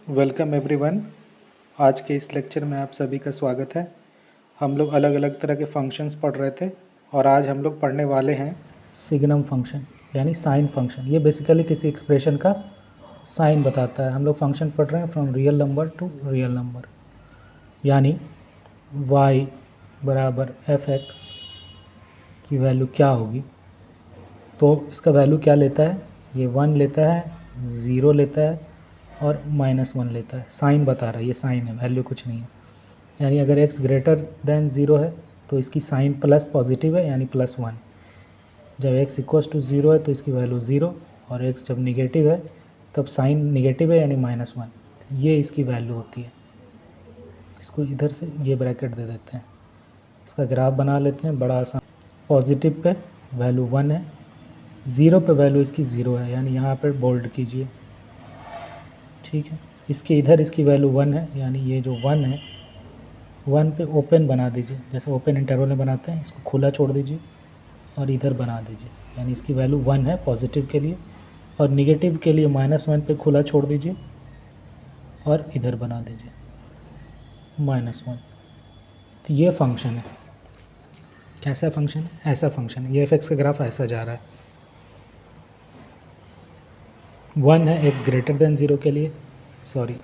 Welcome everyone. आज के इस लेक्चर में आप सभी का स्वागत है। हम लोग अलग अलग तरह के फंक्शंस पढ़ रहे थे और आज हम लोग पढ़ने वाले हैं सिग्नम फंक्शन यानी साइन फंक्शन। ये बेसिकली किसी एक्सप्रेशन का साइन बताता है। हम लोग फंक्शन पढ़ रहे हैं from real number two real number, यानी y बराबर एफ एक्स की वैल्यू क्या होगी। तो इसका वैल्यू क्या लेता है, ये 1 लेता है, 0 लेता है और -1 लेता है। साइन बता रहा है, ये साइन है, वैल्यू कुछ नहीं है। यानी अगर x ग्रेटर देन 0 है तो इसकी साइन प्लस पॉजिटिव है यानी +1। जब x इक्वल्स टू 0 है तो इसकी वैल्यू 0, और x जब निगेटिव है तब साइन निगेटिव है यानी -1। ये इसकी वैल्यू होती है। इसको इधर से ये ब्रैकेट दे देते हैं। इसका ग्राफ बना लेते हैं, बड़ा आसान। पॉजिटिव पे वैल्यू 1 है, 0 पे वैल्यू इसकी 0 है, यानी यहाँ पर बोल्ड कीजिए, ठीक है। इसके इधर इसकी वैल्यू 1 है, यानी ये जो 1 है 1 पे ओपन बना दीजिए, जैसे ओपन इंटरवल में बनाते हैं, इसको खुला छोड़ दीजिए और इधर बना दीजिए, यानी इसकी वैल्यू 1 है पॉजिटिव के लिए। और निगेटिव के लिए -1 पे खुला छोड़ दीजिए और इधर बना दीजिए -1। तो ये फंक्शन है। कैसा फंक्शन है? ऐसा फंक्शन है। ये एफ एक्स का ग्राफ ऐसा जा रहा है। 1 है x ग्रेटर देन 0 के लिए, सॉरी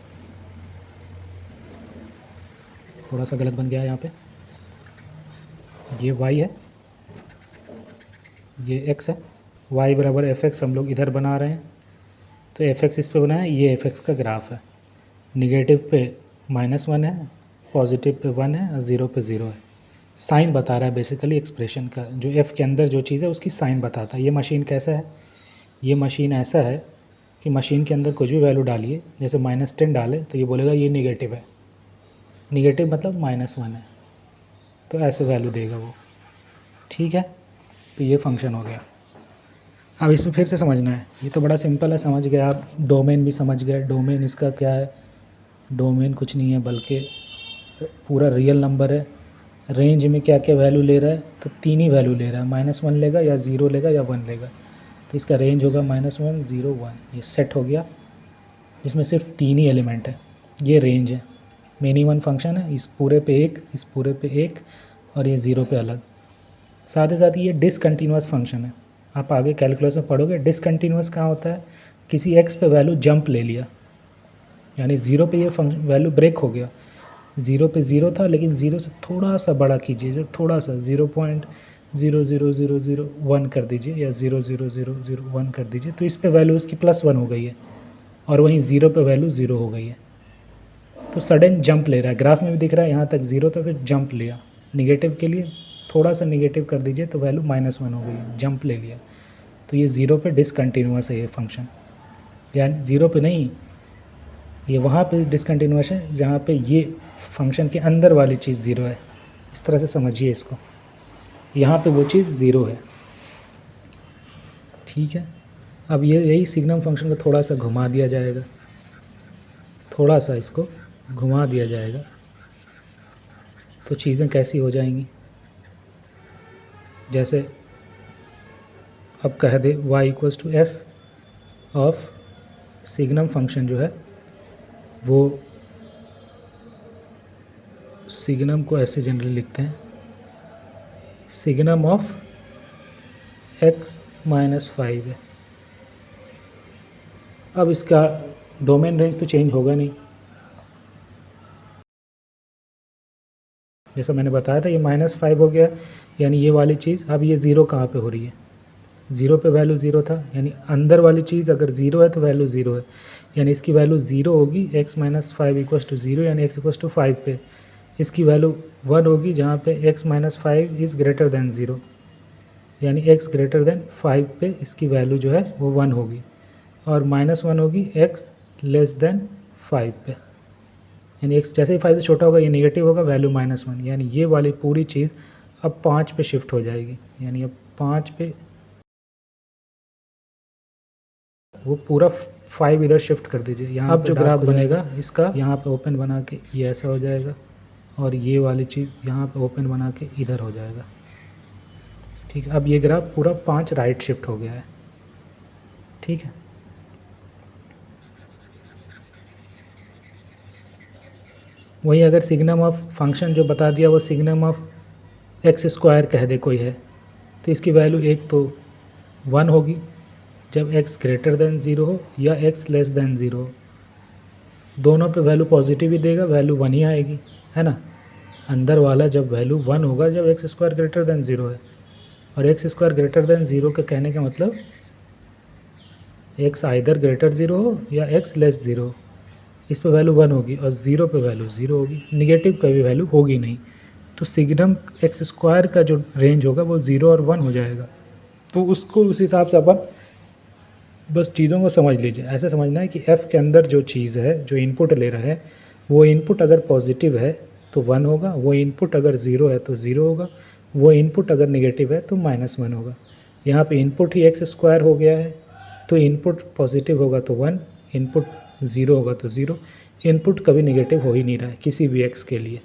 थोड़ा सा गलत बन गया है यहाँ पे। ये y है, ये x है। y बराबर एफ एक्स हम लोग इधर बना रहे हैं, तो एफ एक्स इस पे बनाया, ये एफ एक्स का ग्राफ है। निगेटिव पे -1 है, पॉजिटिव पे 1 है और 0 पे 0 है। साइन बता रहा है बेसिकली एक्सप्रेशन का, जो f के अंदर जो चीज़ है उसकी साइन बताता है। ये मशीन कैसा है? ये मशीन ऐसा है कि मशीन के अंदर कुछ भी वैल्यू डालिए, जैसे -10 डाले तो ये बोलेगा ये निगेटिव है। निगेटिव मतलब -1 है, तो ऐसे वैल्यू देगा वो, ठीक है। तो ये फंक्शन हो गया। अब इसमें फिर से समझना है, ये तो बड़ा सिंपल है, समझ गए आप। डोमेन भी समझ गए। डोमेन इसका क्या है? डोमेन कुछ नहीं है बल्कि पूरा रियल नंबर है। रेंज में क्या क्या वैल्यू ले रहा है? तो 3 ही वैल्यू ले रहा है, -1 लेगा या 0 लेगा या 1 लेगा। तो इसका रेंज होगा -1, 0, 1। ये सेट हो गया, जिसमें सिर्फ 3 ही एलिमेंट है। ये रेंज है। मेनी वन फंक्शन है, इस पूरे पे एक, इस पूरे पे एक, और ये 0 पे अलग। साथ ही साथ ये डिसकंटिन्यूअस फंक्शन है। आप आगे कैलकुलस में पढ़ोगे डिसकंटिन्यूअस कहाँ होता है। किसी x पे वैल्यू जंप ले लिया, यानी 0 पे ये फंक्शन वैल्यू ब्रेक हो गया। 0 पे 0 था, लेकिन 0 से थोड़ा सा बड़ा कीजिए, जब थोड़ा सा 0.00001 कर दीजिए या 0.00001 कर दीजिए, तो इस पे वैल्यू इसकी +1 हो गई है, और वहीं 0 पे वैल्यू 0 हो गई है। तो सडन जंप ले रहा है, ग्राफ में भी दिख रहा है, यहाँ तक 0 था, फिर जंप लिया। निगेटिव के लिए थोड़ा सा निगेटिव कर दीजिए तो वैल्यू -1 हो गई, जंप ले लिया। तो ये 0 पे डिसकंटिन्यूअस है ये फंक्शन, यानी 0 पे नहीं, ये वहाँ पे डिसकंटिन्यूअस है जहाँ पे ये फंक्शन के अंदर वाली चीज़ 0 है। इस तरह से समझिए इसको, यहाँ पे वो चीज़ 0 है, ठीक है। अब ये यही सिग्नम फंक्शन को थोड़ा सा घुमा दिया जाएगा, थोड़ा सा इसको घुमा दिया जाएगा, तो चीज़ें कैसी हो जाएंगी। जैसे अब कह दे y equals to F of signum function जो है वो सिग्नम को ऐसे जनरली लिखते हैं, सिग्नम ऑफ x-5 है। अब इसका डोमेन रेंज तो चेंज होगा नहीं, जैसा मैंने बताया था ये -5 हो गया, यानी ये वाली चीज़। अब ये 0 कहाँ पे हो रही है? 0 पे वैल्यू 0 था, यानी अंदर वाली चीज़ अगर 0 है तो वैल्यू 0 है, यानी इसकी वैल्यू 0 होगी। x-5 इक्वल्स टू 0, यानी x इक्वल्स टू 5 पे इसकी वैल्यू 1 होगी, जहाँ पे x-5 इज़ ग्रेटर दैन 0, यानी x ग्रेटर दैन 5 पे इसकी वैल्यू जो है वो 1 होगी, और -1 होगी x लेस दैन 5 पे, यानी x जैसे ही 5 से छोटा होगा ये नेगेटिव होगा, वैल्यू -1, यानी ये वाली पूरी चीज़ अब 5 पे शिफ्ट हो जाएगी। यानी अब 5 पे वो पूरा 5 इधर शिफ्ट कर दीजिए। यहाँ अब जो ग्राफ बनेगा इसका, यहाँ पे ओपन बना के ये ऐसा हो जाएगा, और ये वाली चीज़ यहाँ पे ओपन बना के इधर हो जाएगा, ठीक है। अब ये ग्राफ पूरा 5 राइट शिफ्ट हो गया है, ठीक है। वहीं अगर सिग्नम ऑफ फंक्शन जो बता दिया वो सिग्नम ऑफ एक्स स्क्वायर कह दे कोई है, तो इसकी वैल्यू एक तो 1 होगी जब x ग्रेटर देन 0 हो या x लेस देन 0 हो। दोनों पे वैल्यू पॉजिटिव ही देगा, वैल्यू 1 ही आएगी, है ना। अंदर वाला जब वैल्यू 1 होगा जब एक्स स्क्वायर ग्रेटर देन 0 है, और एक्स स्क्वायर ग्रेटर देन 0 का कहने का मतलब x आइदर ग्रेटर 0 हो या x लेस 0 हो। इस पे वैल्यू 1 होगी और 0 पे वैल्यू 0 होगी, निगेटिव कभी वैल्यू होगी नहीं। तो सिग्नम एक्स स्क्वायर का जो रेंज होगा वो 0 और 1 हो जाएगा। तो उसको उस हिसाब से अपन बस चीज़ों को समझ लीजिए। ऐसे समझना है कि f के अंदर जो चीज़ है, जो इनपुट ले रहा है, वो इनपुट अगर पॉजिटिव है तो 1 होगा, वो इनपुट अगर 0 है तो 0 होगा, वो इनपुट अगर नेगेटिव है तो -1 होगा। यहाँ पे इनपुट ही एक्स स्क्वायर हो गया है, तो इनपुट पॉजिटिव होगा तो 1, इनपुट 0 होगा तो 0। इनपुट कभी नेगेटिव हो ही नहीं रहा है किसी भी x के लिए।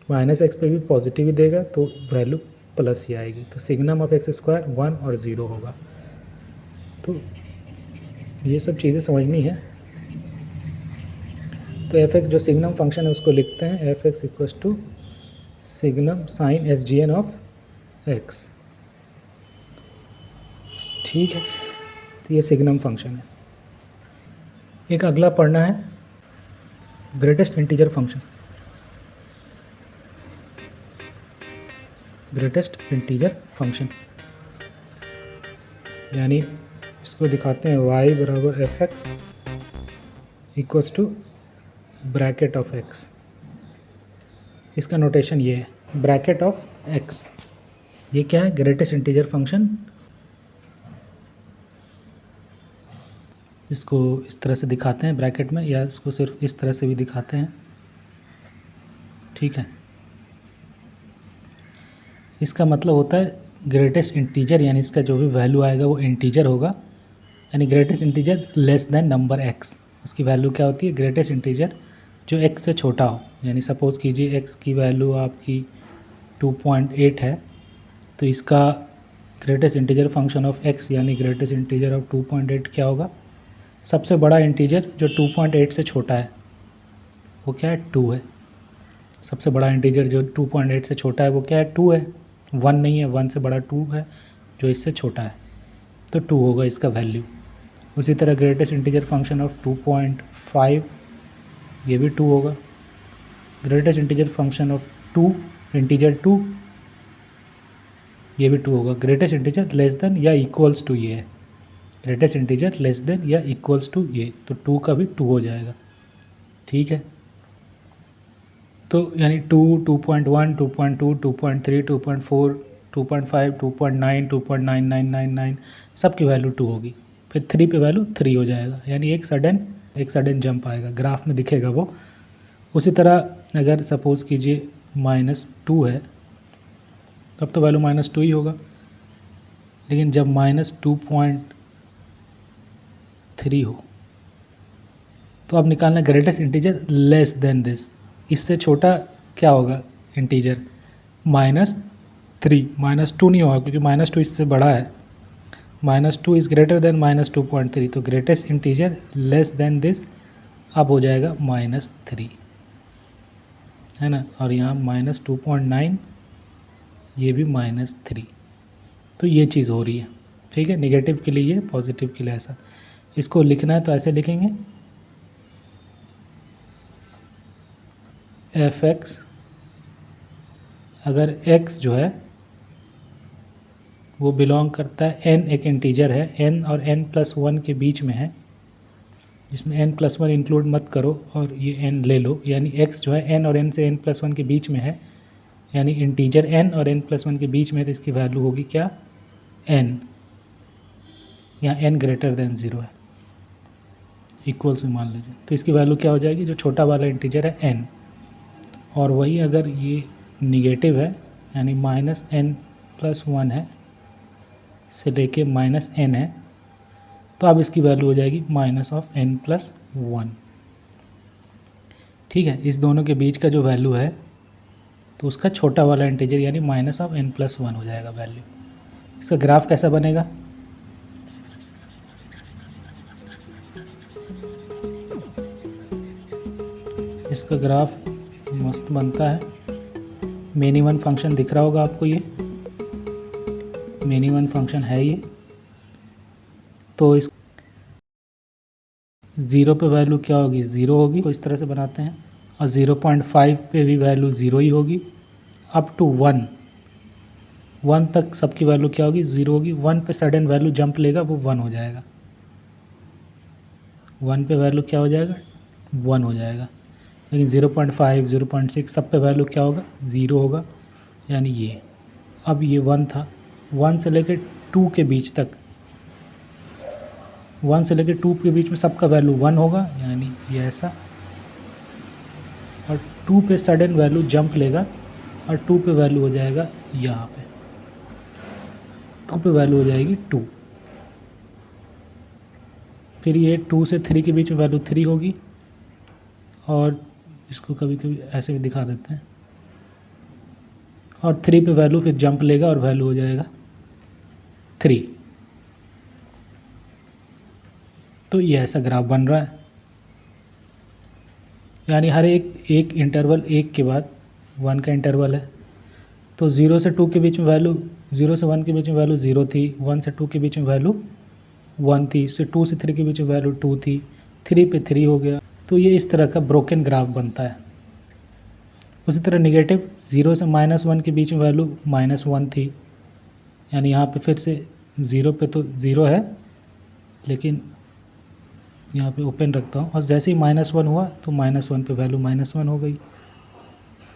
-x पे भी पॉजिटिव ही देगा तो वैल्यू प्लस ही आएगी। तो सिग्नम ऑफ एक्स स्क्वायर 1 और 0 होगा। तो ये सब चीज़ें समझनी है। तो एफ एक्स जो सिग्नम फंक्शन है उसको लिखते हैं F X equals to signum sign S G N of X. ठीक है, तो ये सिग्नम फंक्शन है। एक अगला पढ़ना है greatest integer function. Greatest integer function यानी इसको दिखाते हैं y बराबर F X equals to bracket of x। इसका नोटेशन ये है, ब्रैकेट ऑफ x। ये क्या है? Greatest integer function. इसको इस तरह से दिखाते हैं ब्रैकेट में, या इसको सिर्फ इस तरह से भी दिखाते हैं। ठीक है, इसका मतलब होता है ग्रेटेस्ट इंटीजर, यानी इसका जो भी वैल्यू आएगा वो इंटीजर होगा, यानी greatest integer less than number x। इसकी वैल्यू क्या होती है? ग्रेटेस्ट इंटीजर जो x से छोटा हो। यानी सपोज़ कीजिए x की वैल्यू आपकी 2.8 है, तो इसका greatest integer function of x यानी ग्रेटेस्ट इंटीजर ऑफ 2.8 क्या होगा? सबसे बड़ा इंटीजर जो 2.8 से छोटा है वो क्या है? 2 है। सबसे बड़ा इंटीजर जो 2.8 से छोटा है वो क्या है? 2 है। 1 नहीं है, 1 से बड़ा 2 है, जो इससे छोटा है तो 2 होगा इसका वैल्यू। उसी तरह ग्रेटेस्ट इंटीजर फंक्शन ऑफ 2.5 ये भी 2 होगा। Greatest integer function of 2 integer 2 ये भी 2 होगा। ग्रेटेस्ट इंटीजर लेस देन या इक्वल्स टू ये है, ग्रेटेस्ट इंटीजर लेस देन या इक्वल्स टू ये, तो 2 का भी 2 हो जाएगा। ठीक है, तो यानी 2, 2.1, 2.2, 2.3, 2.4, 2.5, 2.9, 2.9999 सब की वैल्यू 2 होगी। फिर 3 पे वैल्यू 3 हो जाएगा, यानी एक सडन जंप आएगा, ग्राफ में दिखेगा वो। उसी तरह अगर सपोज़ कीजिए -2 है तब तो वैल्यू -2 ही होगा, लेकिन जब -2.3 हो तो अब निकालना greatest integer less than this. इससे छोटा क्या होगा इंटीजर? -3। -2 नहीं होगा क्योंकि -2 इससे बड़ा है। -2 इज़ ग्रेटर देन -2.3, तो greatest integer less than this अब हो जाएगा -3, है ना। और यहाँ -2.9 ये भी -3, तो ये चीज़ हो रही है। ठीक है, नेगेटिव के लिए ये, पॉजिटिव के लिए ऐसा। इसको लिखना है तो ऐसे लिखेंगे एफ एक्स, अगर x जो है वो बिलोंग करता है n, एक इंटीजर है n और n+1 के बीच में है, जिसमें n+1 इंक्लूड मत करो और ये n ले लो, यानी x जो है n और n से n+1 के बीच में है, यानी इंटीजर n और n+1 के बीच में है, तो इसकी वैल्यू होगी क्या? n। यहाँ n ग्रेटर देन 0 है, इक्वल से मान लीजिए, तो इसकी वैल्यू क्या हो जाएगी? जो छोटा वाला इंटीजर है n, और वही अगर ये निगेटिव है यानी -n+1 है से लेके -n है, तो अब इसकी वैल्यू हो जाएगी -n+1। ठीक है, इस दोनों के बीच का जो वैल्यू है तो उसका छोटा वाला इंटीजर यानी -n+1 हो जाएगा वैल्यू। इसका ग्राफ कैसा बनेगा? इसका ग्राफ मस्त बनता है। मिनिमम फंक्शन दिख रहा होगा आपको, ये मिनिमम फंक्शन है ये। तो इस 0 पे वैल्यू क्या होगी, 0 होगी, तो इस तरह से बनाते हैं। और 0.5 पे भी वैल्यू 0 ही होगी। अप टू 1 तक सबकी वैल्यू क्या होगी, 0 होगी। 1 पे सडन वैल्यू जंप लेगा, वो 1 हो जाएगा। 1 पे वैल्यू क्या हो जाएगा, 1 हो जाएगा। लेकिन 0.5, 0.6 सब पे वैल्यू क्या होगा, 0 होगा। यानी ये, अब ये 1 था, 1 से लेकर 2 के बीच तक, 1 से लेकर 2 के बीच में सबका वैल्यू 1 होगा, यानी ये ऐसा। और 2 पे सडन वैल्यू जंप लेगा और 2 पे वैल्यू हो जाएगा यहाँ पे, 2 पे वैल्यू हो जाएगी 2। फिर ये 2 से 3 के बीच में वैल्यू 3 होगी। और इसको कभी कभी ऐसे भी दिखा देते हैं। और 3 पे वैल्यू फिर जंप लेगा और वैल्यू हो जाएगा 3। तो ये ऐसा ग्राफ बन रहा है। यानी हर एक इंटरवल 1 के बाद 1 का इंटरवल है। तो 0 से 2 के बीच में वैल्यू, 0 से 1 के बीच में वैल्यू 0 थी, 1 से 2 के बीच में वैल्यू 1 थी, से 2 से 3 के बीच में वैल्यू 2 थी, 3 पे 3 हो गया। तो ये इस तरह का ब्रोकन ग्राफ बनता है। उसी तरह नेगेटिव, 0 से -1 के बीच में वैल्यू -1 थी, यानी यहाँ पे फिर से 0 पे तो 0 है, लेकिन यहाँ पे ओपन रखता हूँ। और जैसे ही -1 हुआ तो -1 पे वैल्यू -1 हो गई।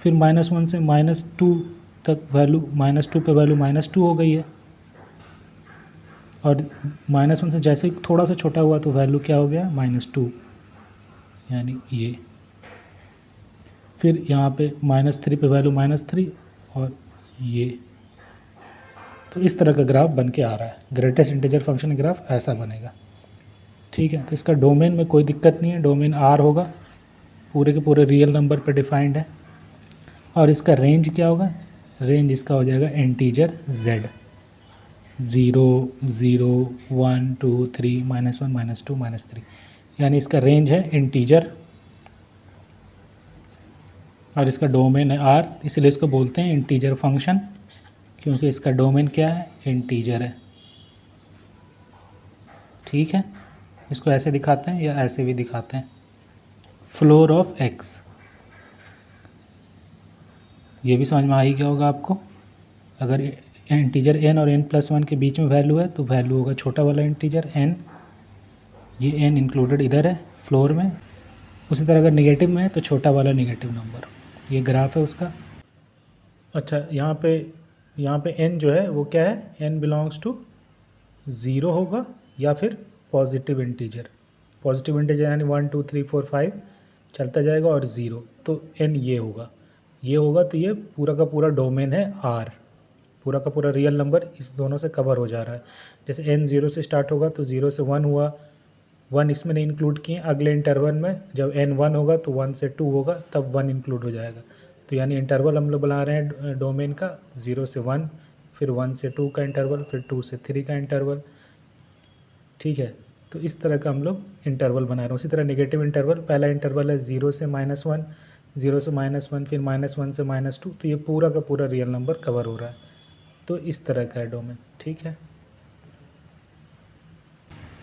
फिर -1 से -2 तक वैल्यू, -2 पे वैल्यू -2 हो गई है। और -1 से जैसे ही थोड़ा सा छोटा हुआ तो वैल्यू क्या हो गया, -2, यानी ये। फिर यहाँ पे -3 पे वैल्यू -3 और ये। तो इस तरह का ग्राफ बन के आ रहा है। ग्रेटेस्ट इंटीजर फंक्शन ग्राफ ऐसा बनेगा। ठीक है, तो इसका डोमेन में कोई दिक्कत नहीं है, डोमेन R होगा, पूरे के पूरे रियल नंबर पर डिफाइंड है। और इसका रेंज क्या होगा, रेंज इसका हो जाएगा इंटीजर Z, 0, 0, 1, 2, 3, -1, -2, -3, यानी इसका रेंज है इंटीजर। और इसका डोमेन है R, इसलिए इसको बोलते हैं इंटीजर फंक्शन, क्योंकि इसका डोमेन क्या है, इंटीजर है। ठीक है, इसको ऐसे दिखाते हैं या ऐसे भी दिखाते हैं। फ्लोर ऑफ x, ये भी समझ में आ ही गया होगा आपको। अगर इंटीजर n और n+1 के बीच में वैल्यू है तो वैल्यू होगा छोटा वाला इंटीजर n, ये n इंक्लूडेड इधर है फ्लोर में। उसी तरह अगर नेगेटिव में है तो छोटा वाला नेगेटिव नंबर। ये ग्राफ है उसका। अच्छा, यहाँ पे n जो है वो क्या है, n बिलोंग्स टू 0 होगा या फिर पॉजिटिव इंटीजर। पॉजिटिव इंटीजर यानी 1, 2, 3, 4, 5 चलता जाएगा, और 0 तो n ये होगा, ये होगा। तो ये पूरा का पूरा डोमेन है R, पूरा का पूरा रियल नंबर इस दोनों से कवर हो जा रहा है। जैसे n 0 से स्टार्ट होगा तो 0 से 1 हुआ, 1 इसमें नहीं इंक्लूड किए। अगले इंटरवल में जब n 1 होगा तो 1 से 2 होगा, तब 1 इंक्लूड हो जाएगा। तो यानी इंटरवल हम लोग बना रहे हैं डोमेन का 0 से 1, फिर 1 से 2 का इंटरवल, फिर 2 से 3 का इंटरवल। ठीक है, तो इस तरह का हम लोग इंटरवल बना रहे हैं। उसी तरह नेगेटिव इंटरवल, पहला इंटरवल है 0 से -1, 0 से -1, फिर -1 से -2, तो ये पूरा का पूरा रियल नंबर कवर हो रहा है। तो इस तरह का है डोमेन। ठीक है,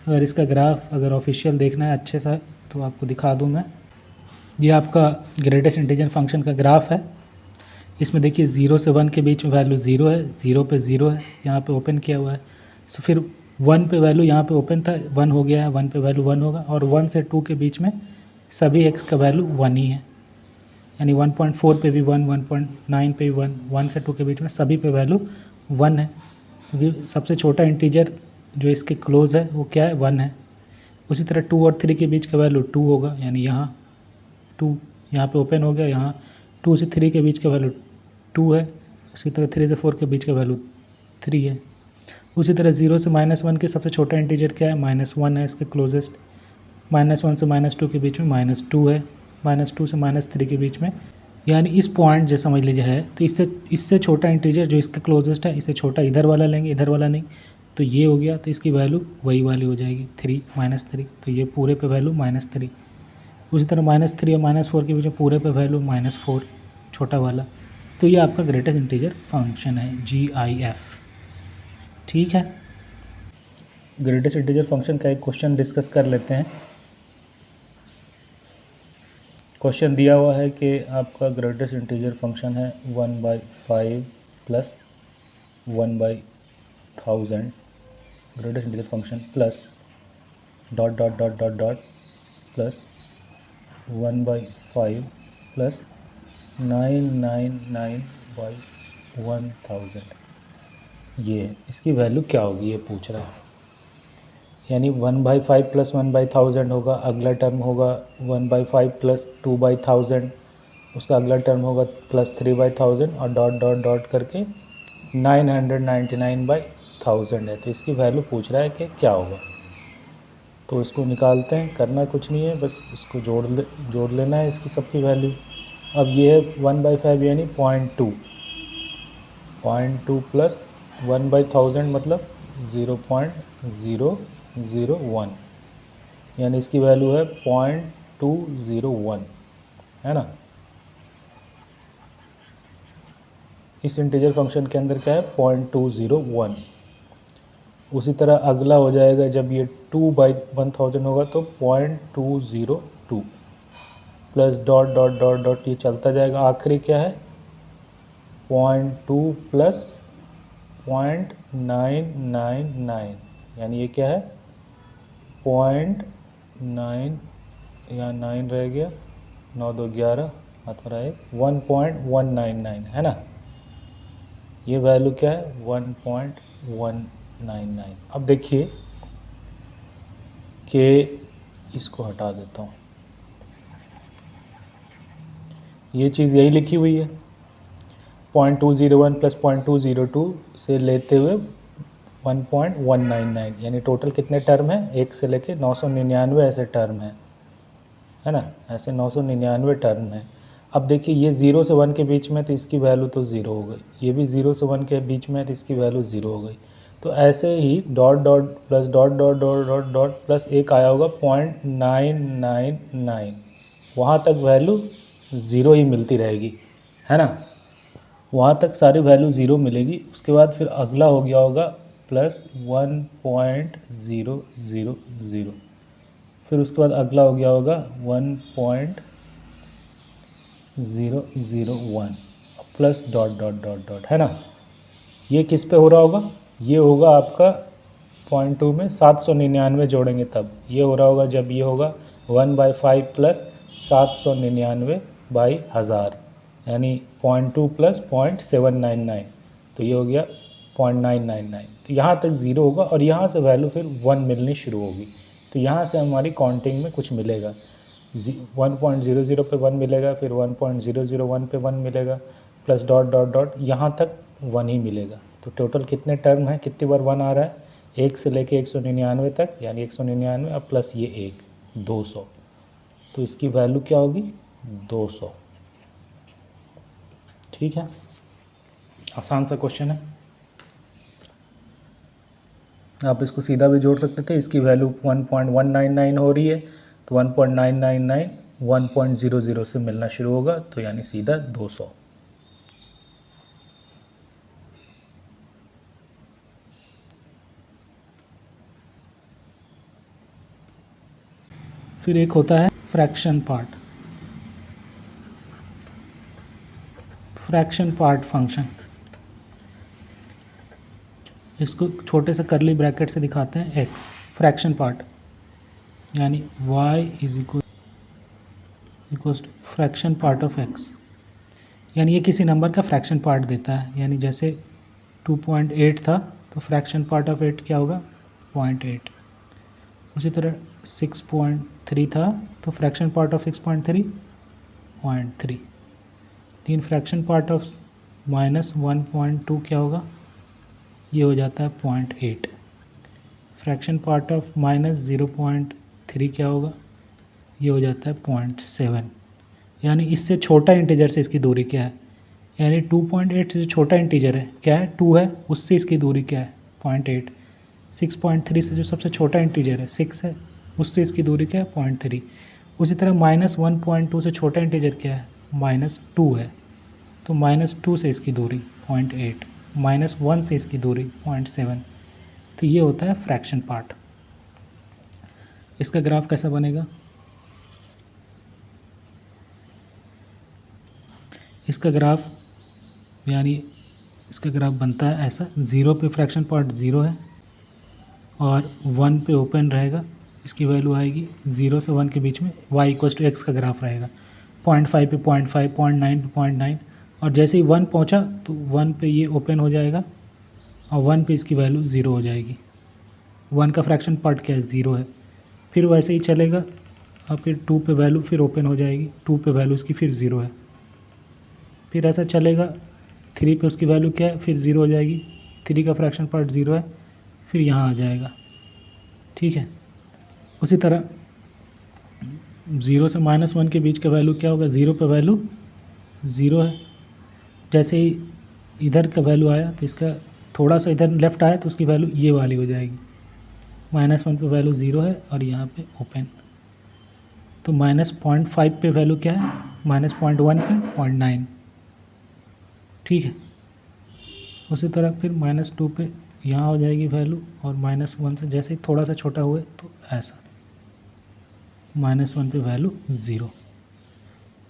अगर इसका ग्राफ अगर ऑफिशियल देखना है अच्छे से तो आपको दिखा दूँ मैं। ये आपका ग्रेटेस्ट इंटीजर फंक्शन का ग्राफ है। इसमें देखिए 0 से 1 के बीच में वैल्यू 0 है, 0 पे 0 है, यहाँ पे ओपन किया हुआ है। सो फिर 1 पे वैल्यू यहाँ पे ओपन था, 1 हो गया है, 1 पे वैल्यू 1 होगा। और 1 से 2 के बीच में सभी x का वैल्यू 1 ही है, यानी 1.4 पे भी 1, 1.9 पे भी 1, 1 से 2 के बीच में सभी पे वैल्यू 1 है, क्योंकि सबसे छोटा इंटीजर जो इसके क्लोज है वो क्या है, 1 है। उसी तरह 2 और 3 के बीच का वैल्यू 2 होगा, यानी यहाँ 2 यहाँ पे ओपन हो गया, यहाँ 2 से 3 के बीच का वैल्यू 2 है। उसी तरह 3 से 4 के बीच का वैल्यू 3 है। उसी तरह 0 से -1 के सबसे छोटा इंटीजर क्या है, -1 है इसके क्लोजेस्ट। -1 से -2 के बीच में -2 है, -2 से -3 के बीच में, यानी इस पॉइंट जो समझ लीजिए है, तो इससे छोटा इंटीजर जो इसके क्लोजेस्ट है, इससे छोटा इधर वाला लेंगे, इधर वाला नहीं, तो ये हो गया। तो इसकी वैल्यू वही वाली हो जाएगी 3, -3, तो ये पूरे पे वैल्यू -3। उसी तरह -3 और -4 के बीच में पूरे पे वैल्यू -4 छोटा वाला, तो ये आपका ग्रेटेस्ट इंटीजर फंक्शन है GIF। ठीक है, ग्रेटेस्ट इंटीजर फंक्शन का एक क्वेश्चन डिस्कस कर लेते हैं। क्वेश्चन दिया हुआ है कि आपका ग्रेटेस्ट इंटीजर फंक्शन है 1/5 plus 1/1000 greatest integer function plus dot dot dot dot dot plus 1/5 plus 999/1000। ये इसकी वैल्यू क्या होगी ये पूछ रहा है। यानी 1/5 प्लस 1/1000 होगा, अगला टर्म होगा 1/5 प्लस 2/1000, उसका अगला टर्म होगा प्लस 3/1000 और डॉट डॉट डॉट करके 999/1000 है। तो इसकी वैल्यू पूछ रहा है कि क्या होगा। तो इसको निकालते हैं, करना कुछ नहीं है, बस इसको जोड़ लेना है इसकी सबकी वैल्यू। अब ये है 1/5 यानी 0.2 प्लस 1/1000 मतलब 0.001, यानी इसकी वैल्यू है 0.201, है ना। इस इंटीजर फंक्शन के अंदर क्या है 0.201। उसी तरह अगला हो जाएगा जब ये 2/1000 होगा तो 0.202 plus dot dot dot dot ये चलता जाएगा। आखिरी क्या है 0.2 प्लस 0.999, यानी ये क्या है 0.9 या 9 रह गया, 9 2 11 हाथ पर आए 1.199, है ना। ये वैल्यू क्या है 1.199। अब देखिए कि इसको हटा देता हूँ, ये चीज़ यही लिखी हुई है 0.201 प्लस 0.202 से लेते हुए 1.199, यानी टोटल कितने टर्म है 1 से लेके 999 ऐसे टर्म है ना, ऐसे 999 टर्म है। अब देखिए ये 0 से 1 के बीच में तो इसकी वैल्यू तो 0 हो गई, ये भी 0 से 1 के बीच में है तो इसकी वैल्यू 0 हो गई। तो ऐसे ही dot dot plus dot dot dot dot dot plus एक आया होगा 0.999, वहाँ तक वैल्यू 0 ही मिलती रहेगी, है ना। वहाँ तक सारी वैल्यू 0 मिलेगी। उसके बाद फिर अगला हो गया होगा प्लस 1.000, फिर उसके बाद अगला हो गया होगा 1.001 plus dot dot dot dot, है ना। ये किस पे हो रहा होगा, ये होगा आपका 0.2 में 799 जोड़ेंगे तब ये हो रहा होगा, जब ये होगा 1/5 प्लस 799/1000, यानी 0.2 प्लस 0.799, तो ये हो गया 0.999। तो यहाँ तक 0 होगा और यहाँ से वैल्यू फिर 1 मिलनी शुरू होगी। तो यहाँ से हमारी काउंटिंग में कुछ मिलेगा, 1.00 पे 1 मिलेगा, फिर 1.001 पे 1 मिलेगा, प्लस डॉट डॉट डॉट यहाँ तक 1 ही मिलेगा। तो टोटल कितने टर्म है, कितनी बार 1 आ रहा है 1 से लेके 199 तक, यानी 199 अब प्लस ये 1 200, तो इसकी वैल्यू क्या होगी 200। ठीक है, आसान सा क्वेश्चन है, आप इसको सीधा भी जोड़ सकते थे। इसकी वैल्यू 1.199 हो रही है तो 1.999 1.00 से मिलना शुरू होगा, तो यानी सीधा 200। फिर एक होता है fraction part, fraction part function. इसको छोटे से करली ब्रैकेट से दिखाते हैं x फ्रैक्शन पार्ट, यानी y is equals to fraction part of x, यानी ये किसी नंबर का फ्रैक्शन पार्ट देता है। यानी जैसे 2.8 था तो फ्रैक्शन पार्ट ऑफ 8 क्या होगा 0.8। उसी तरह 6.3 था तो फ्रैक्शन पार्ट ऑफ 6.3 0.3। तीन फ्रैक्शन पार्ट ऑफ -1.2 क्या होगा, ये हो जाता है 0.8। फ्रैक्शन पार्ट ऑफ -0.3 क्या होगा, ये हो जाता है 0.7। यानी इससे छोटा इंटीजर से इसकी दूरी क्या है, यानी 2.8 से जो छोटा इंटीजर है क्या है 2 है, उससे इसकी दूरी क्या है 0.8। 6.3 से जो सबसे छोटा इंटीजर है 6 है, उससे इसकी दूरी क्या है 0.3। उसी तरह -1.2 से छोटा इंटीजर क्या है, -2 है, तो -2 से इसकी दूरी 0.8, -1 से इसकी दूरी 0.7, तो ये होता है फ्रैक्शन पार्ट। इसका ग्राफ कैसा बनेगा, इसका ग्राफ यानी इसका ग्राफ बनता है ऐसा, 0 पे फ्रैक्शन पार्ट 0 है और 1 पे ओपन रहेगा, इसकी वैल्यू आएगी 0 से 1 के बीच में, y = x का ग्राफ रहेगा, 0.5 पे 0.5, 0.9 पे 0.9, और जैसे ही 1 पहुंचा तो 1 पे ये ओपन हो जाएगा और 1 पे इसकी वैल्यू 0 हो जाएगी। 1 का फ्रैक्शन पार्ट क्या है, 0 है। फिर वैसे ही चलेगा और फिर 2 पे वैल्यू फिर ओपन हो जाएगी, 2 पे वैल्यू इसकी फिर 0 है। फिर ऐसा चलेगा, 3 पे उसकी वैल्यू क्या है, फिर 0 हो जाएगी, 3 का फ्रैक्शन पार्ट 0 है, फिर यहाँ आ जाएगा। ठीक है, उसी तरह 0 से -1 के बीच का वैल्यू क्या होगा, 0 पे वैल्यू 0 है, जैसे ही इधर का वैल्यू आया तो इसका थोड़ा सा इधर लेफ़्ट आया तो उसकी वैल्यू ये वाली हो जाएगी, -1 पे वैल्यू 0 है और यहाँ पे ओपन, तो -0.5 पे वैल्यू क्या है, -0.1 पे 0.9। ठीक है, उसी तरह फिर -2 पे यहाँ हो जाएगी वैल्यू, और -1 से जैसे ही थोड़ा सा छोटा हुए तो ऐसा, -1 पे वैल्यू 0,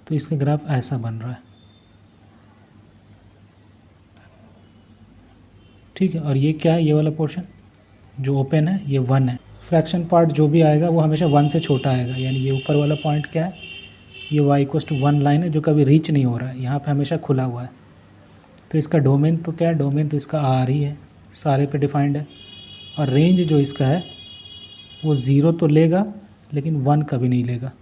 तो इसका ग्राफ ऐसा बन रहा है। ठीक है, और ये क्या है, ये वाला पोर्शन जो ओपन है ये 1 है। फ्रैक्शन पार्ट जो भी आएगा वो हमेशा 1 से छोटा आएगा, यानी ये ऊपर वाला पॉइंट क्या है, ये y = 1 लाइन है जो कभी रीच नहीं हो रहा है, यहाँ पे हमेशा खुला हुआ है। तो इसका डोमेन तो क्या है, डोमेन तो इसका R ही है, सारे पे डिफाइंड है, और रेंज जो इसका है वो 0 तो लेगा लेकिन 1 कभी नहीं लेगा,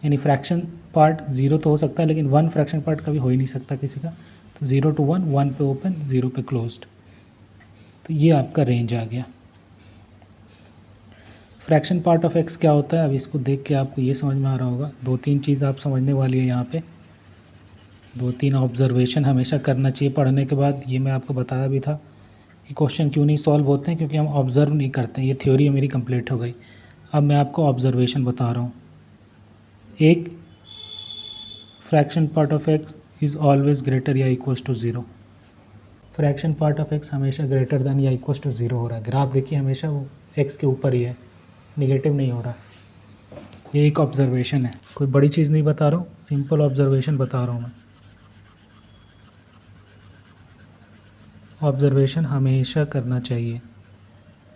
यानी फ्रैक्शन पार्ट 0 तो हो सकता है लेकिन 1 फ्रैक्शन पार्ट कभी हो ही नहीं सकता किसी का। तो 0 to 1, 1 पे ओपन, 0 पे क्लोज्ड, तो ये आपका रेंज आ गया। फ्रैक्शन पार्ट ऑफ x क्या होता है, अब इसको देख के आपको ये समझ में आ रहा होगा, 2-3 चीज़ आप समझने वाली है यहाँ पे, 2-3 ऑब्जर्वेशन हमेशा करना चाहिए पढ़ने के बाद। ये मैं आपको बताया भी था कि क्वेश्चन क्यों नहीं सॉल्व होते हैं, क्योंकि हम ऑब्ज़र्व नहीं करते हैं। ये थ्योरी मेरी कंप्लीट हो गई, अब मैं आपको ऑब्जर्वेशन बता रहा हूँ। एक, fraction part of x is always greater या equals to 0। Fraction part of x हमेशा ग्रेटर दैन या इक्वल्स टू 0 हो रहा है। ग्राफ देखिए हमेशा वो x के ऊपर ही है, निगेटिव नहीं हो रहा है। ये एक ऑब्जर्वेशन है, कोई बड़ी चीज़ नहीं बता रहा हूँ, सिंपल ऑब्जर्वेशन बता रहा हूँ मैं। ऑब्जर्वेशन हमेशा करना चाहिए,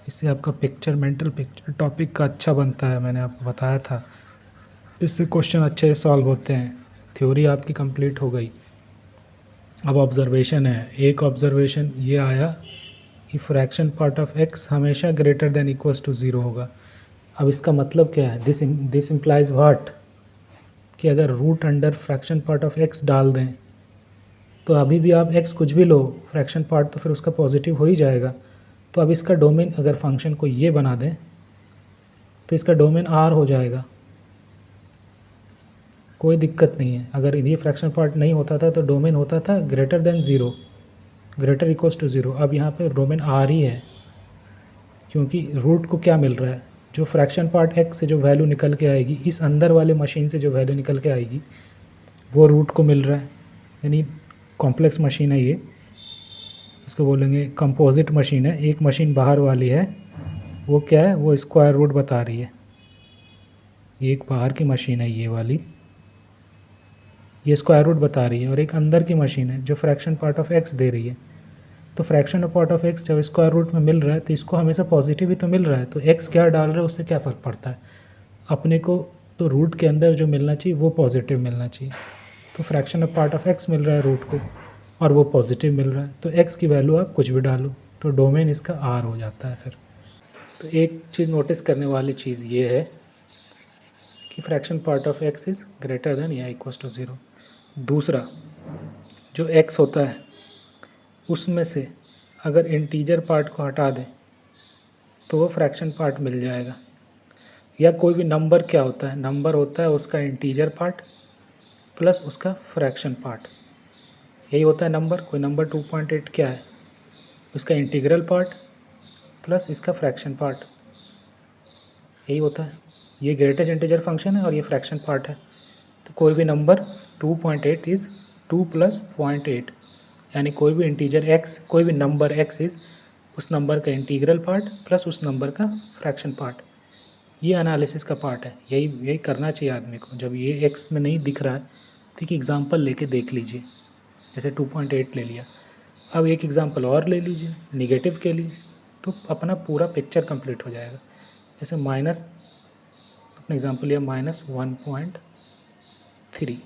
इससे आपका पिक्चर, मेंटल पिक्चर टॉपिक का अच्छा बनता है, मैंने आपको बताया था। इससे क्वेश्चन अच्छे सॉल्व होते हैं। थ्योरी आपकी कंप्लीट हो गई, अब ऑब्जर्वेशन है। एक ऑब्जर्वेशन ये आया कि फ्रैक्शन पार्ट ऑफ x हमेशा ग्रेटर देन इक्वल्स टू 0 होगा। अब इसका मतलब क्या है, दिस इम्प्लाइज व्हाट, कि अगर root under fraction part of x डाल दें तो अभी भी आप x कुछ भी लो, फ्रैक्शन पार्ट तो फिर उसका पॉजिटिव हो ही जाएगा। तो अब इसका डोमेन अगर फंक्शन को ये बना दें तो इसका डोमेन R हो जाएगा, कोई दिक्कत नहीं है। अगर ये फ्रैक्शन पार्ट नहीं होता था तो डोमेन होता था greater than 0, greater equals to 0। अब यहाँ पे डोमेन R ही है, क्योंकि रूट को क्या मिल रहा है, जो फ्रैक्शन पार्ट x से जो वैल्यू निकल के आएगी, इस अंदर वाले मशीन से जो वैल्यू निकल के आएगी वो रूट को मिल रहा है। यानी कॉम्प्लेक्स मशीन है ये, इसको बोलेंगे कंपोजिट मशीन है। एक मशीन बाहर वाली है, वो क्या है, वो स्क्वायर रूट बता रही है। एक बाहर की मशीन है ये वाली, ये स्क्वायर रूट बता रही है, और एक अंदर की मशीन है जो फ्रैक्शन पार्ट ऑफ x दे रही है। तो फ्रैक्शन पार्ट ऑफ x जब स्क्वायर रूट में मिल रहा है तो इसको हमेशा पॉजिटिव ही तो मिल रहा है, तो x क्या डाल रहा है उससे क्या फ़र्क पड़ता है, अपने को तो रूट के अंदर जो मिलना चाहिए वो पॉजिटिव मिलना चाहिए। तो फ्रैक्शन पार्ट ऑफ x मिल रहा है रूट को, और वो पॉजिटिव मिल रहा है, तो x की वैल्यू आप कुछ भी डालो तो डोमेन इसका R हो जाता है फिर। तो एक चीज़ नोटिस करने वाली चीज़ ये है कि fraction part of x is greater then या इक्वल्स टू 0। दूसरा, जो x होता है उसमें से अगर इंटीजर पार्ट को हटा दें तो वो फ्रैक्शन पार्ट मिल जाएगा। या कोई भी नंबर क्या होता है, नंबर होता है उसका इंटीजर पार्ट प्लस उसका फ्रैक्शन पार्ट, यही होता है नंबर। कोई नंबर 2.8 क्या है, उसका इंटीग्रल पार्ट प्लस इसका फ्रैक्शन पार्ट, यही होता है। ये ग्रेटेस्ट इंटीजर फंक्शन है और ये फ्रैक्शन पार्ट है। तो कोई भी नंबर 2.8 इज़ 2 + 0.8, यानी कोई भी इंटीजर x, कोई भी नंबर x इज़ उस नंबर का इंटीग्रल पार्ट प्लस उस नंबर का फ्रैक्शन पार्ट। ये एनालिसिस का पार्ट है, यही करना चाहिए आदमी को। जब ये x में नहीं दिख रहा है तो एक एग्जांपल लेके देख लीजिए, जैसे 2.8 ले लिया, अब एक एग्जांपल और ले लीजिए निगेटिव के लिए, तो अपना पूरा पिक्चर कंप्लीट हो जाएगा। जैसे माइनस, अपना एग्जांपल लिया -1.3,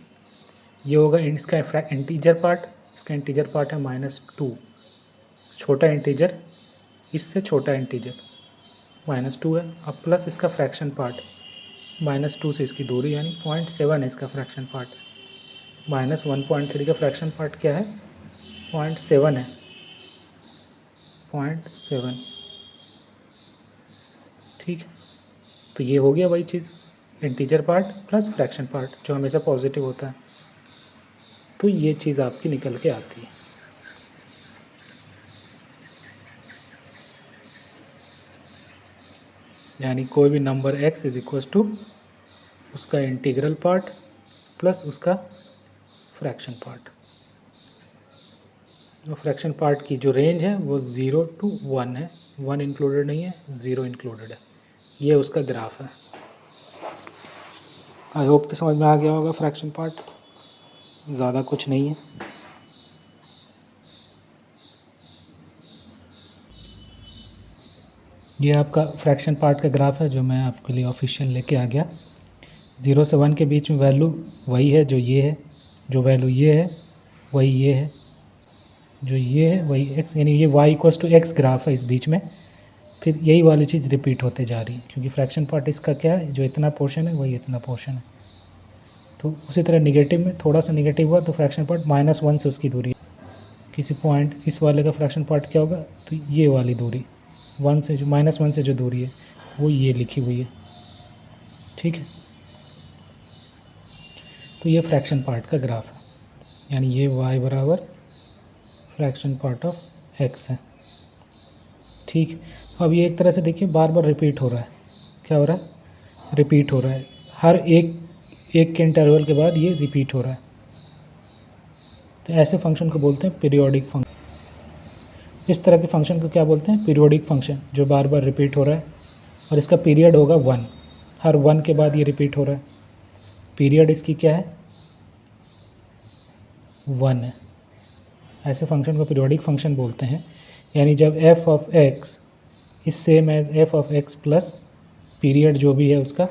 ये होगा इसका इंटीजर पार्ट, इसका इंटीजर पार्ट है -2, छोटा इंटीजर इससे छोटा इंटीजर -2 है। अब प्लस इसका फ्रैक्शन पार्ट, -2 से इसकी दूरी यानी 0.7 है इसका फ्रैक्शन पार्ट। -1.3 का फ्रैक्शन पार्ट क्या है, 0.7 है, 0.7, ठीक है। तो ये हो गया वही चीज़, integer part plus fraction part जो हमेशा पॉजिटिव होता है। तो ये चीज़ आपकी निकल के आती है। यानी कोई भी number x is equal to उसका इंटीग्रल पार्ट प्लस उसका फ्रैक्शन पार्ट। और फ्रैक्शन पार्ट की जो रेंज है वो 0 to 1 है, 1 इंक्लूडेड नहीं है, 0 इंक्लूडेड है। ये उसका ग्राफ है। आई होप कि समझ में आ गया होगा फ्रैक्शन पार्ट, ज़्यादा कुछ नहीं है। ये आपका फ्रैक्शन पार्ट का ग्राफ है जो मैं आपके लिए ऑफिशियल लेके आ गया। 0 से 1 के बीच में वैल्यू वही है जो ये है, जो वैल्यू ये है वही ये है, जो ये है वही x, यानी ये y = x ग्राफ है इस बीच में। फिर यही वाली चीज़ रिपीट होते जा रही है क्योंकि फ्रैक्शन पार्ट इसका क्या है, जो इतना पोर्शन है वही इतना पोर्शन है। तो उसी तरह निगेटिव में थोड़ा सा निगेटिव हुआ तो फ्रैक्शन पार्ट -1 से उसकी दूरी, किसी पॉइंट इस वाले का फ्रैक्शन पार्ट क्या होगा, तो ये वाली दूरी 1 से, जो -1 से जो दूरी है वो ये लिखी हुई है, ठीक है। तो ये फ्रैक्शन पार्ट का ग्राफ है, यानी ये y बराबर फ्रैक्शन पार्ट ऑफ x है, ठीक। अब ये एक तरह से देखिए बार बार रिपीट हो रहा है, क्या हो रहा है, रिपीट हो रहा है, हर एक के इंटरवल के बाद ये रिपीट हो रहा है। तो ऐसे फंक्शन को बोलते हैं पीरियोडिक फंक्शन। इस तरह के फंक्शन को क्या बोलते हैं, पीरियोडिक फंक्शन, जो बार बार रिपीट हो रहा है और इसका पीरियड होगा 1, हर 1 के बाद ये रिपीट हो रहा है। पीरियड इसकी क्या है, 1 है। ऐसे फंक्शन को पीरियोडिक फंक्शन बोलते हैं। यानी जब f of x is same as f of x plus period जो भी है उसका,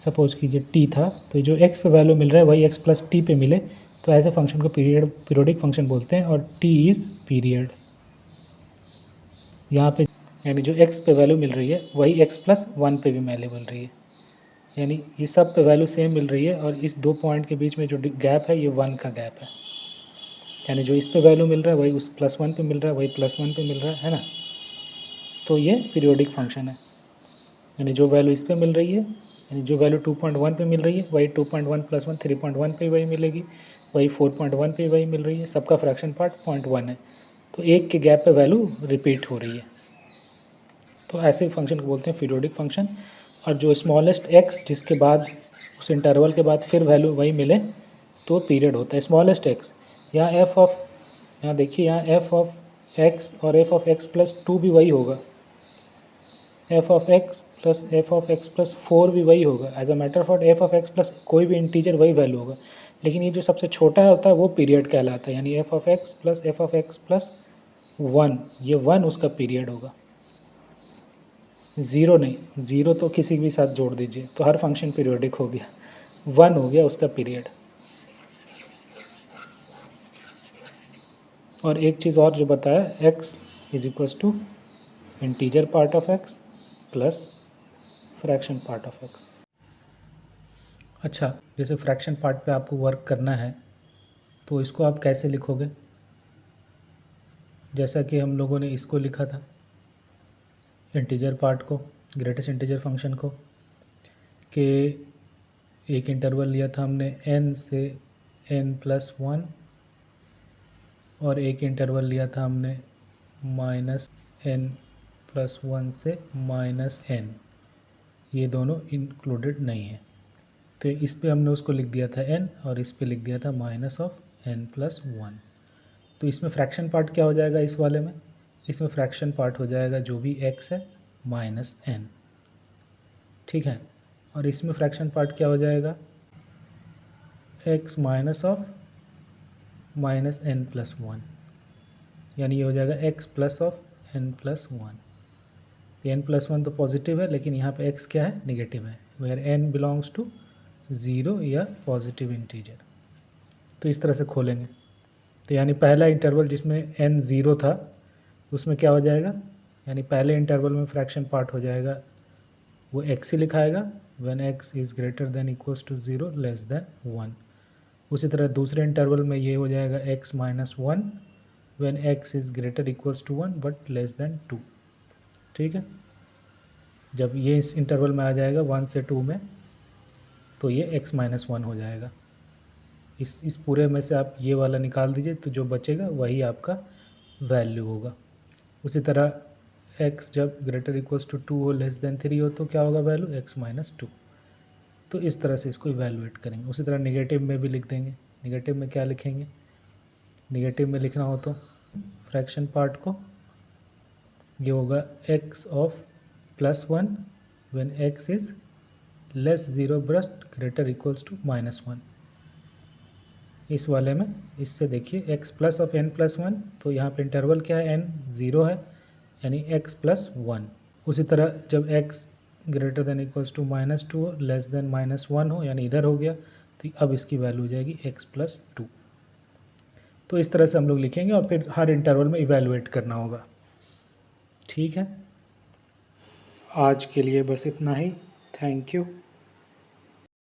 सपोज कीजिए t था, तो जो x पे वैल्यू मिल रहा है वही x प्लस t पे मिले, तो ऐसे फंक्शन को पीरियोडिक फंक्शन बोलते हैं। और t इज़ पीरियड, यहाँ पे यानी जो x पे वैल्यू मिल रही है वही x प्लस 1 पे भी वैल्यू मिल रही है, यानी ये सब पे वैल्यू सेम मिल रही है। और इस दो पॉइंट के बीच में जो गैप है ये 1 का गैप है, यानी जो इस पे वैल्यू मिल रहा है वही उस +1 पे मिल रहा है, वही +1 पे मिल रहा है ना। तो ये पीरियोडिक फंक्शन है, यानी जो वैल्यू इस पे मिल रही है, यानी जो वैल्यू 2.1 पे मिल रही है वही 2.1 + 1 3.1 पे वही मिलेगी, वही 4.1 पे वही मिल रही है, सबका फ्रैक्शन पार्ट 0.1 है। तो एक के गैप पे वैल्यू रिपीट हो रही है, तो ऐसे फंक्शन को बोलते हैं पीरियोडिक फंक्शन। और जो स्मॉलेस्ट x जिसके बाद उस इंटरवल के बाद फिर वैल्यू वही मिले तो पीरियड होता है स्मॉलेस्ट x। यहाँ f ऑफ, यहाँ देखिए यहाँ f ऑफ x और f ऑफ x प्लस 2 भी वही होगा, f of x plus f of x plus 4 भी वही होगा। As a matter of fact f of x plus कोई भी इंटीजर वही वैल्यू होगा, लेकिन ये जो सबसे छोटा होता है वो पीरियड कहलाता है, यानी f of x plus f of x plus 1, ये 1 उसका पीरियड होगा, 0 नहीं, 0 तो किसी भी साथ जोड़ दीजिए तो हर फंक्शन पीरियोडिक हो गया, 1 हो गया उसका पीरियड। और एक चीज़ और जो बताया, x is equals to integer part of x plus fraction part of x। अच्छा, जैसे फ्रैक्शन पार्ट पे आपको वर्क करना है तो इसको आप कैसे लिखोगे, जैसा कि हम लोगों ने इसको लिखा था इंटीजर पार्ट को, ग्रेटेस्ट इंटीजर फंक्शन को, कि एक इंटरवल लिया था हमने n से n+1 और एक इंटरवल लिया था हमने -n+1 से -n, ये दोनों इंक्लूडेड नहीं है। तो इस पे हमने उसको लिख दिया था n और इस पे लिख दिया था -(n+1). तो इसमें फ्रैक्शन पार्ट क्या हो जाएगा इस वाले में? इसमें फ्रैक्शन पार्ट हो जाएगा जो भी x है -n, ठीक है। और इसमें फ्रैक्शन पार्ट क्या हो जाएगा? x -(-n+1), यानी ये हो जाएगा x +(n+1). n+1 तो पॉजिटिव है, लेकिन यहाँ पे x क्या है? नेगेटिव है, वेयर n बिलोंग्स टू 0 या पॉजिटिव इंटीजर। तो इस तरह से खोलेंगे। तो यानी पहला इंटरवल जिसमें n 0 था उसमें क्या हो जाएगा? यानी पहले इंटरवल में फ्रैक्शन पार्ट हो जाएगा वो x ही लिखाएगा, when x is greater than equals to 0 less than 1। उसी तरह दूसरे इंटरवल में ये हो जाएगा x -1 when x is greater equals to 1 but less than 2, ठीक है। जब ये इस इंटरवल में आ जाएगा 1 से 2 में, तो ये x -1 हो जाएगा। इस पूरे में से आप ये वाला निकाल दीजिए, तो जो बचेगा वही आपका वैल्यू होगा। उसी तरह x जब ग्रेटर इक्वल्स टू 2 हो, लेस देन 3 हो, तो क्या होगा वैल्यू? x -2। तो इस तरह से इसको इवैल्यूएट करेंगे। उसी तरह नेगेटिव में भी लिख देंगे। नेगेटिव में क्या लिखेंगे? नेगेटिव में लिखना हो तो फ्रैक्शन पार्ट को ये होगा x of +1 when x is less 0 but greater equals to -1। इस वाले में इससे देखिए x प्लस ऑफ n+1, तो यहाँ पे इंटरवल क्या है? n 0 है, यानी x +1। उसी तरह जब x greater than equals to -2 हो, लेस देन -1 हो, यानी इधर हो गया, तो अब इसकी वैल्यू हो जाएगी x +2। तो इस तरह से हम लोग लिखेंगे और फिर हर इंटरवल में इवैल्यूएट करना होगा, ठीक है। आज के लिए बस इतना ही। Thank you.